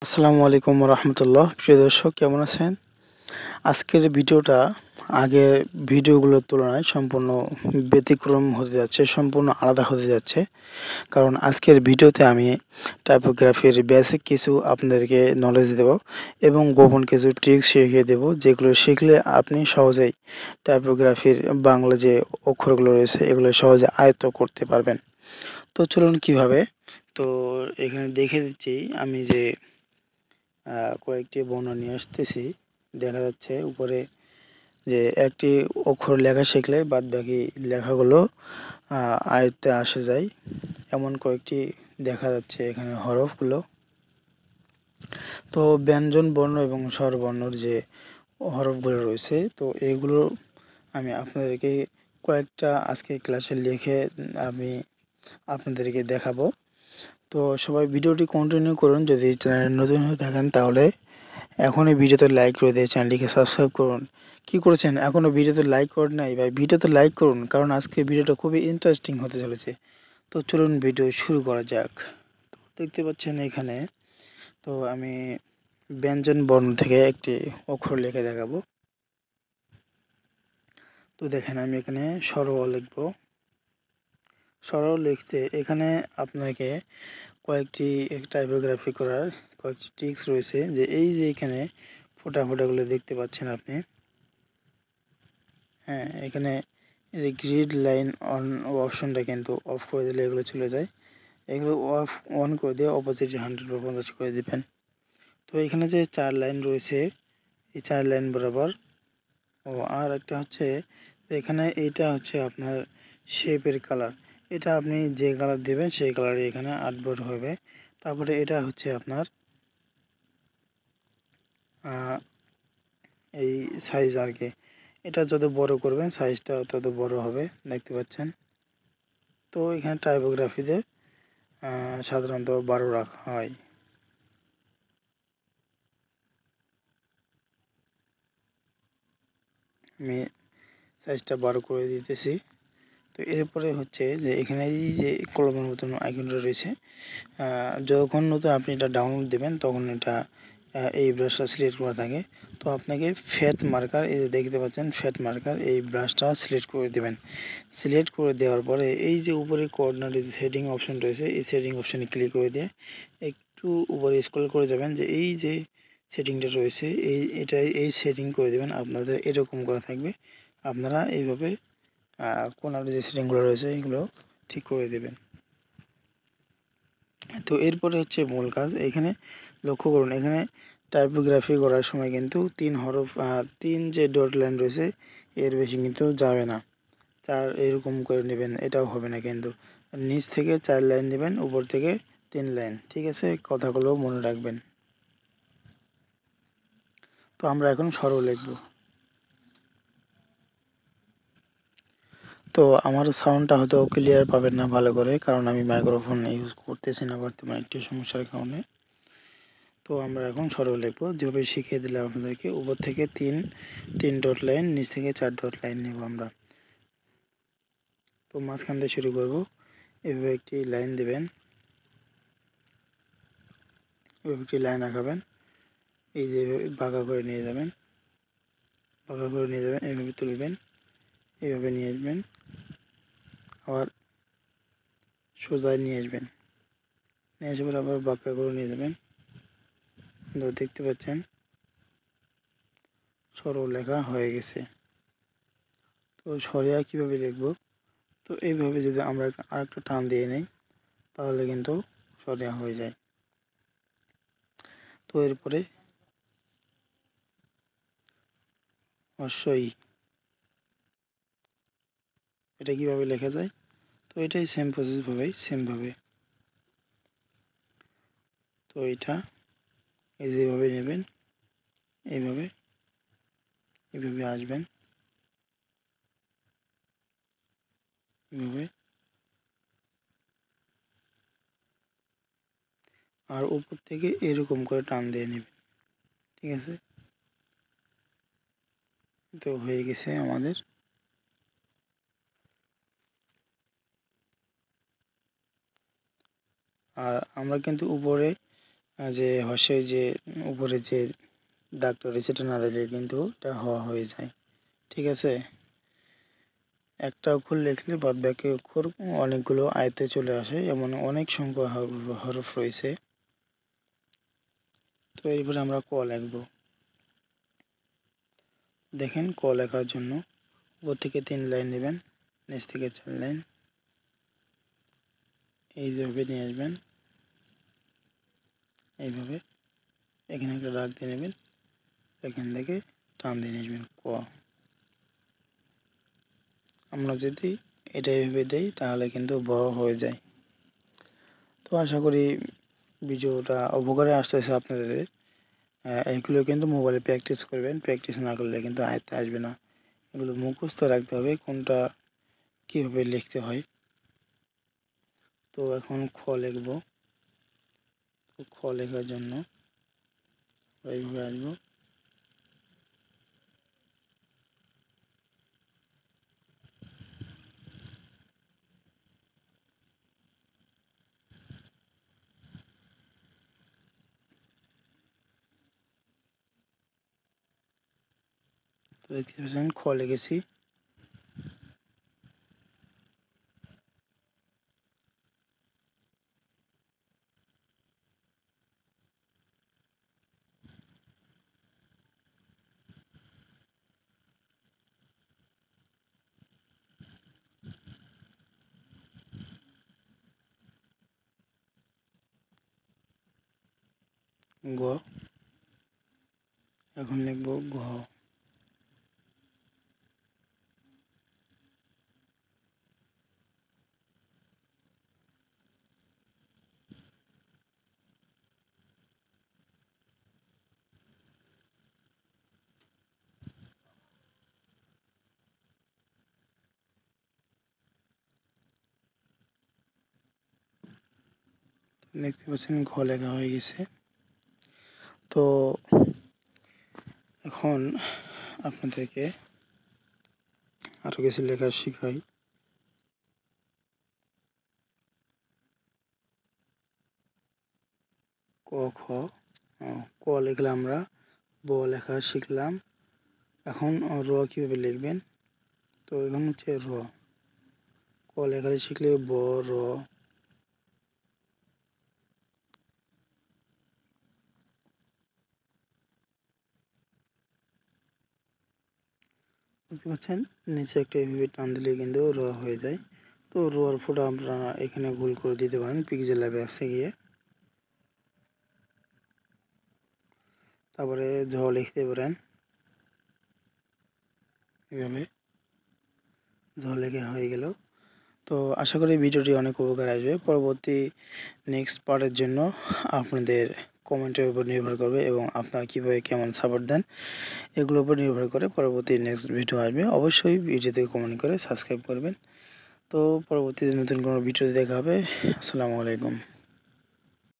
আসসালামু আলাইকুম রহমতুল্লাহ। প্রিয় দর্শক, কেমন আছেন? আজকের ভিডিওটা আগের ভিডিওগুলোর তুলনায় সম্পূর্ণ ব্যতিক্রম হতে যাচ্ছে, সম্পূর্ণ আলাদা হতে যাচ্ছে। কারণ আজকের ভিডিওতে আমি টাইপোগ্রাফির বেসিক কিছু আপনাদেরকে নলেজ দেব এবং গোপন কিছু ট্রিক্স শিখিয়ে দেব, যেগুলো শিখলে আপনি সহজেই টাইপোগ্রাফির বাংলা যে অক্ষরগুলো রয়েছে এগুলো সহজে আয়ত্ত করতে পারবেন। তো চলুন কিভাবে। তো এখানে দেখে দিচ্ছি আমি যে কয়েকটি বর্ণ নিয়ে আসতেছি। দেখা যাচ্ছে উপরে যে একটি অক্ষর লেখা শিখলে বাদ বাকি লেখাগুলো আয়ত্তে আসে যায়, এমন কয়েকটি দেখা যাচ্ছে এখানে হরফগুলো। তো ব্যঞ্জন বর্ণ এবং স্বরবর্ণর যে হরফগুলো রয়েছে, তো এগুলো আমি আপনাদেরকে কয়েকটা আজকে ক্লাসে লিখে আমি আপনাদেরকে দেখাবো। তো সবাই ভিডিওটি কন্টিনিউ করুন। যদি চ্যানেলে নতুন হয়ে থাকেন তাহলে এখনই ভিডিওতে লাইক করে দিয়ে চ্যানেলটিকে সাবস্ক্রাইব করুন। কি করেছেন, এখনও ভিডিওতে লাইক করেন নাই ভাই? ভিডিওতে লাইক করুন, কারণ আজকে ভিডিওটা খুবই ইন্টারেস্টিং হতে চলেছে। তো চলুন ভিডিও শুরু করা যাক। তো দেখতে পাচ্ছেন এখানে, তো আমি ব্যঞ্জন বর্ণ থেকে একটি অক্ষর লিখে দেখাবো। তো দেখেন আমি এখানে স্বর লিখব। স্বর লিখতে এখানে আপনাকে কয়েকটি টাইপোগ্রাফি করার কয়েকটি ট্রিক্স রয়েছে। যে এই যে এখানে ফোঁটা ফোঁটাগুলো দেখতে পাচ্ছেন আপনি, হ্যাঁ, এখানে এই যে গ্রিড লাইন অন অপশনটা কিন্তু অফ করে দিলে এগুলো চলে যায়। এগুলো অন করে দিয়ে অপোজিট 100 করে দিবেন। তো এখানে যে 4 লাইন রয়েছে, এই 4 লাইন বরাবর। আর একটা হচ্ছে এখানে এইটা হচ্ছে আপনার শেপের কালার। এটা আপনি যে কালার দেবেন সেই কালারই এখানে আর্টবোর্ড হবে। তারপরে এটা হচ্ছে আপনার এই সাইজ আর কি। এটা যত বড় করবেন সাইজটা তত বড় হবে, দেখতে পাচ্ছেন। তো এখানে টাইপোগ্রাফিতে সাধারণত 12 রাখা হয়। আমি সাইজটা 12 করে দিতেছি। তো এরপরে হচ্ছে যে এখানে এই যে কলমের মতন আইকনটা রয়েছে, যখন নতুন আপনি এটা ডাউনলোড দেবেন তখন এটা এই ব্রাশটা সিলেক্ট করা থাকে। তো আপনাকে ফ্যাট মার্কার, এই যে দেখতে পাচ্ছেন ফ্যাট মার্কার, এই ব্রাশটা সিলেক্ট করে দেবেন। সিলেক্ট করে দেওয়ার পরে এই যে উপরে কর্নারে যে সেটিং অপশন রয়েছে, এই সেটিং অপশানে ক্লিক করে দিয়ে একটু উপরে স্ক্রল করে যাবেন। যে এই যে সেটিংটা রয়েছে এই সেটিং করে দেবেন। আপনাদের এরকম করা থাকবে, আপনারা এইভাবে কোনার যে সেটিংগুলো রয়েছে এগুলো ঠিক করে দেবেন। তো এরপরে হচ্ছে মূল কাজ। এখানে লক্ষ্য করুন, এখানে টাইপোগ্রাফি করার সময় কিন্তু 3 হরফ 3 যে ডট লাইন রয়েছে এর বেশি কিন্তু যাবে না। 4 এরকম করে নেবেন, এটাও হবে না কিন্তু। নিচ থেকে 4 লাইন নেবেন, উপর থেকে 3 লাইন। ঠিক আছে, কথাগুলো মনে রাখবেন। তো আমরা এখন সরল লিখব। তো আমার সাউন্ডটা হয়তো ক্লিয়ার পাবেন না ভালো করে, কারণ আমি মাইক্রোফোন ইউজ করতেছি না বর্তমানে একটি সমস্যার কারণে। তো আমরা এখন সরল লিখব, যেভাবে শিখিয়ে দিলাম আপনাদেরকে। উপর থেকে তিন ডট লাইন, নিচ থেকে 4 ডট লাইন নেব আমরা। তো মাঝখান দিয়ে শুরু করব। এভাবে একটি লাইন দেবেন, এভাবে একটি লাইন আঁকাবেন। এই যে বাঁকা করে নিয়ে যাবেন, বাঁকা করে নিয়ে যাবেন, এইভাবে তুলবেন, এইভাবে নিয়ে আসবেন, আবার সোজায় নিয়ে আসবেন, নিয়ে আসার পর আবার বাঁকা করে নিয়ে যাবেন। তো দেখতে পাচ্ছেন সরল লেখা হয়ে গেছে। তো সরিয়া কীভাবে লিখব? তো এইভাবে যদি আমরা আরেকটা টান দিয়ে নেই তাহলে কিন্তু সরিয়া হয়ে যায়। তো এরপরে অশ্বই, এটা কিভাবে লেখা যায়? তো এটাই সেম প্রসেসভাবেই সেমভাবে। তো এটা এই যেভাবে নেবেন, এইভাবে এইভাবে আসবেন, এইভাবে, আর উপর থেকে এরকম করে টান দিয়ে নেবেন। ঠিক আছে, তো হয়ে গেছে আমাদের। আর আমরা কিন্তু উপরে যে হর্ষের যে উপরে যে দাগটা রয়েছে সেটা না দিলে কিন্তু এটা হয়ে যায়। ঠিক আছে, একটা অক্ষর লিখলে বাদ বাকি অক্ষর অনেকগুলো আয়তে চলে আসে, এমন অনেক সংখ্যক হরফ রয়েছে। তো এরপরে আমরা ক লিখব। দেখেন ক লেখার জন্য উপর থেকে 3 লাইন নেবেন, নিচ থেকে 4 লাইন এইভাবে নিয়ে আসবেন। এইভাবে এখানে একটা দাগ দিয়ে নেবেন, এখান থেকে টান দিয়ে নেবেন ক। আমরা যদি এটা এইভাবে দেই তাহলে কিন্তু ব হয়ে যায়। তো আশা করি ভিডিওটা উপকারে আসতেছে আপনাদের। এগুলো কিন্তু মোবাইলে প্র্যাকটিস করবেন, প্র্যাকটিস না করলে কিন্তু আয়ত্তে আসবে না। এগুলো মুখস্থ রাখতে হবে কোনটা কীভাবে লিখতে হয়। তো এখন খ লিখব। খ লেখার জন্য এইভাবে আসবো, দেখতে পাচ্ছেন খ লিখেছি। গ, এখন লিখব ঘ। দেখতে পাচ্ছেন ঘ লেখা হয়ে গেছে। তো এখন আপনাদেরকে আরও কিছু লেখা শেখাই। ক খ, ক লিখলাম আমরা, ব লেখা শিখলাম। এখন র কীভাবে লিখবেন। তো এখন হচ্ছে র, ক লেখা শিখলে ব র। বুঝতে পারছেন, নিচে একটা এভাবে টান দিলে কিন্তু র হয়ে যায়। তো রোয়ার ফোটা আপনারা এখানে ভুল করে দিতে পারেন পিক্সেল ল্যাব অ্যাপসে গিয়ে। তারপরে ঝ লিখতে পারেন এভাবে, ঝ লেখা হয়ে গেল। তো আশা করি ভিডিওটি অনেক উপকার আসবে। পরবর্তী নেক্সট পার্টের জন্য আপনাদের কমেন্টের উপর নির্ভর করবে এবং আপনারা কীভাবে কেমন সাপোর্ট দেন এগুলোর উপর নির্ভর করে পরবর্তী নেক্সট ভিডিও আসবে। অবশ্যই ভিডিওতে কমেন্ট করে সাবস্ক্রাইব করবেন। তো পরবর্তীতে নতুন কোনো ভিডিও দেখা হবে। আসসালামু আলাইকুম।